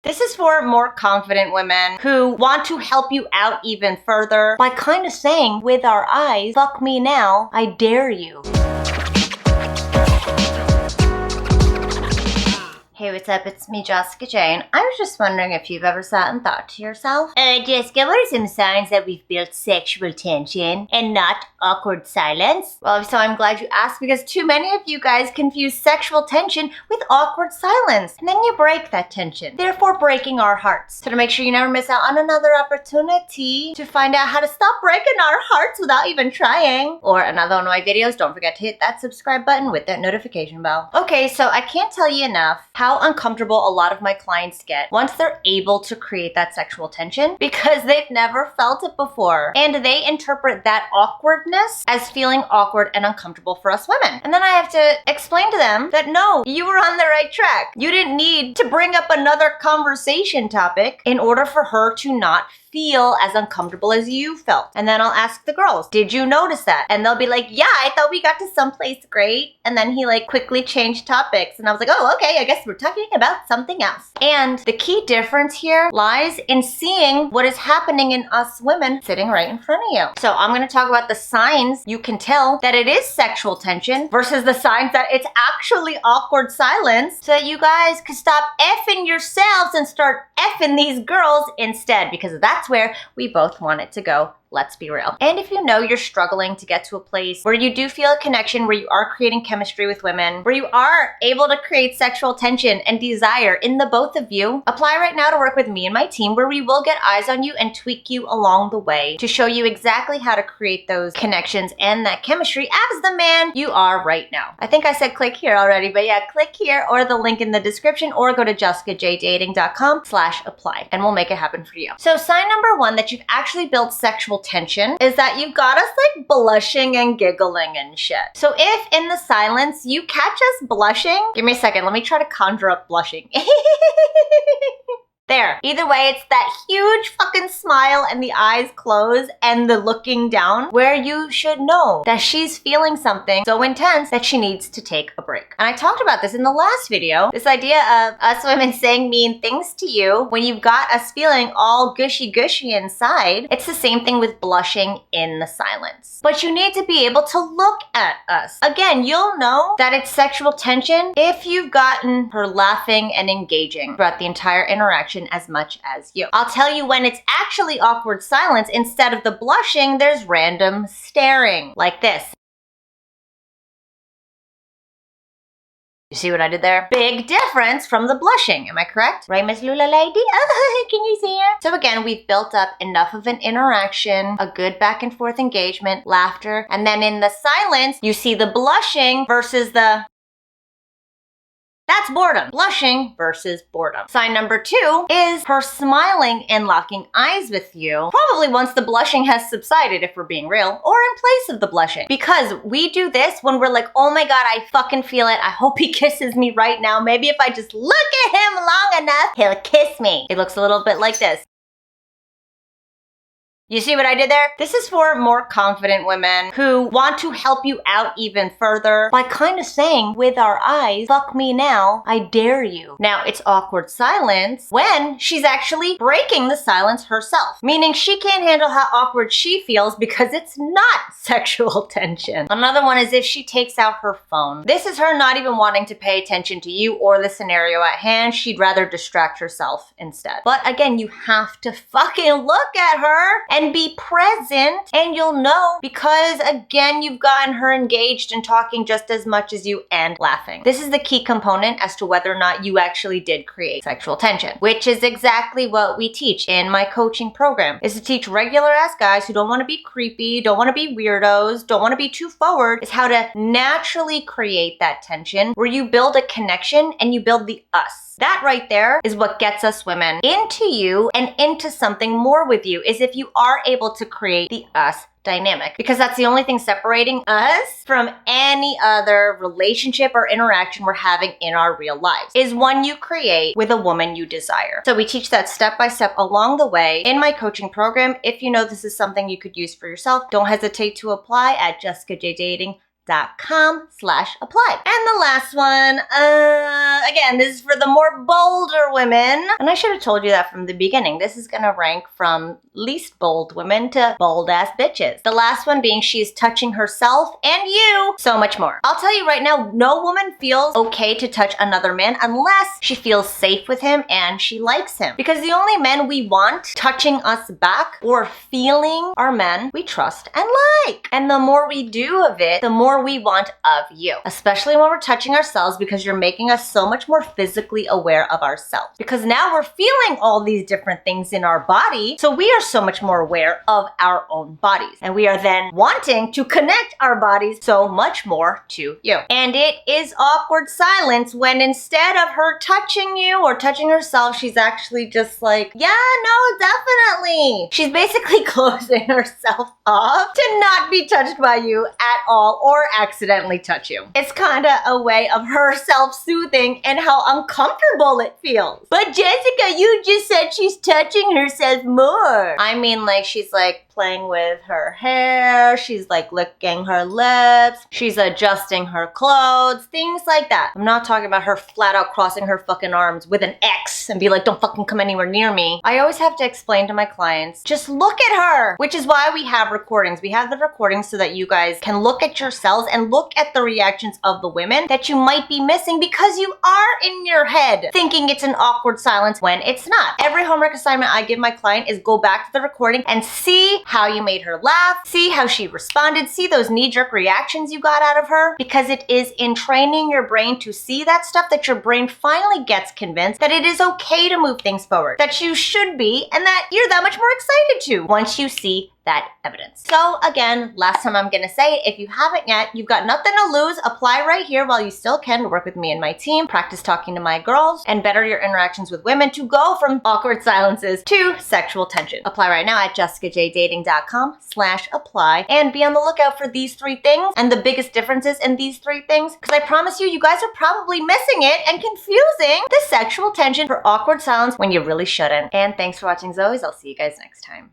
This is for more confident women who want to help you out even further by kind of saying with our eyes, fuck me now, I dare you. Hey, what's up? It's me, Jessica Jane. I was just wondering if you've ever sat and thought to yourself, Jessica, what are some signs that we've built sexual tension and not awkward silence? Well, so I'm glad you asked because too many of you guys confuse sexual tension with awkward silence. And then you break that tension, therefore breaking our hearts. So to make sure you never miss out on another opportunity to find out how to stop breaking our hearts without even trying, or another one of my videos, don't forget to hit that subscribe button with that notification bell. Okay, so I can't tell you enough how uncomfortable a lot of my clients get once they're able to create that sexual tension because they've never felt it before. And they interpret that awkwardness as feeling awkward and uncomfortable for us women. And then I have to explain to them that no, you were on the right track. You didn't need to bring up another conversation topic in order for her to not feel as uncomfortable as you felt. And then I'll ask the girls, did you notice that? And they'll be like, yeah, I thought we got to someplace great. And then he quickly changed topics. And I was like, oh, okay, I guess we're talking about something else. And the key difference here lies in seeing what is happening in us women sitting right in front of you. So I'm going to talk about the signs you can tell that it is sexual tension versus the signs that it's actually awkward silence, so that you guys can stop effing yourselves and start effing these girls instead, because that's where we both want it to go. Let's be real. And if you know you're struggling to get to a place where you do feel a connection, where you are creating chemistry with women, where you are able to create sexual tension and desire in the both of you, apply right now to work with me and my team, where we will get eyes on you and tweak you along the way to show you exactly how to create those connections and that chemistry as the man you are right now. I think I said click here already, but yeah, click here or the link in the description, or go to jessicajdating.com/apply and we'll make it happen for you. So sign number one that you've actually built sexual tension is that you've got us blushing and giggling and shit. So if in the silence you catch us blushing, give me a second, let me try to conjure up blushing. There. Either way, it's that huge fucking smile and the eyes closed and the looking down where you should know that she's feeling something so intense that she needs to take a break. And I talked about this in the last video, this idea of us women saying mean things to you when you've got us feeling all gushy inside. It's the same thing with blushing in the silence. But you need to be able to look at us. Again, you'll know that it's sexual tension if you've gotten her laughing and engaging throughout the entire interaction as much as you. I'll tell you when it's actually awkward silence. Instead of the blushing, there's random staring, like this. You see what I did there? Big difference from the blushing. Am I correct? Right, Miss Lula Lady? Can you see her? So again, we've built up enough of an interaction, a good back and forth engagement, laughter, and then in the silence, you see the blushing versus the... That's boredom. Blushing versus boredom. Sign number two is her smiling and locking eyes with you, probably once the blushing has subsided, if we're being real, or in place of the blushing. Because we do this when we're like, oh my god, I fucking feel it. I hope he kisses me right now. Maybe if I just look at him long enough, he'll kiss me. It looks a little bit like this. You see what I did there? This is for more confident women who want to help you out even further by kind of saying with our eyes, fuck me now, I dare you. Now, it's awkward silence when she's actually breaking the silence herself, meaning she can't handle how awkward she feels because it's not sexual tension. Another one is if she takes out her phone. This is her not even wanting to pay attention to you or the scenario at hand. She'd rather distract herself instead. But again, you have to fucking look at her and be present, and you'll know because again you've gotten her engaged and talking just as much as you and laughing. This is the key component as to whether or not you actually did create sexual tension, which is exactly what we teach in my coaching program, is to teach regular ass guys who don't want to be creepy, don't want to be weirdos, don't want to be too forward, is how to naturally create that tension where you build a connection and you build the us. That right there is what gets us women into you and into something more with you, is if you are able to create the us dynamic, because that's the only thing separating us from any other relationship or interaction we're having in our real lives, is one you create with a woman you desire. So we teach that step by step along the way in my coaching program. If you know this is something you could use for yourself, don't hesitate to apply at jessicajdating.com. jessicajane.com/apply. And the last one, again, this is for the more bolder women. And I should have told you that from the beginning. This is gonna rank from least bold women to bold ass bitches. The last one being she's touching herself and you so much more. I'll tell you right now, no woman feels okay to touch another man unless she feels safe with him and she likes him. Because the only men we want touching us back or feeling are men we trust and like. And the more we do of it, the more we want of you. Especially when we're touching ourselves, because you're making us so much more physically aware of ourselves. Because now we're feeling all these different things in our body, so we are so much more aware of our own bodies. And we are then wanting to connect our bodies so much more to you. And it is awkward silence when instead of her touching you or touching herself, she's actually just like, yeah, no, definitely. She's basically closing herself off to not be touched by you at all or accidentally touch you. It's kind of a way of her self-soothing and how uncomfortable it feels. But Jessica, you just said she's touching herself more. I mean, like, she's like playing with her hair, she's like licking her lips, she's adjusting her clothes, things like that. I'm not talking about her flat out crossing her fucking arms with an X and be like, don't fucking come anywhere near me. I always have to explain to my clients, just look at her, which is why we have recordings. We have the recordings so that you guys can look at yourselves and look at the reactions of the women that you might be missing because you are in your head thinking it's an awkward silence when it's not. Every homework assignment I give my client is go back to the recording and see how you made her laugh, see how she responded, see those knee-jerk reactions you got out of her, because it is in training your brain to see that stuff that your brain finally gets convinced that it is okay to move things forward, that you should be, and that you're that much more excited to once you see that evidence. So again, last time I'm gonna say it, if you haven't yet, you've got nothing to lose. Apply right here while you still can to work with me and my team, practice talking to my girls, and better your interactions with women to go from awkward silences to sexual tension. Apply right now at jessicajdating.com/apply and be on the lookout for these 3 things and the biggest differences in these 3 things, because I promise you, you guys are probably missing it and confusing the sexual tension for awkward silence when you really shouldn't. And thanks for watching, Zoes. I'll see you guys next time.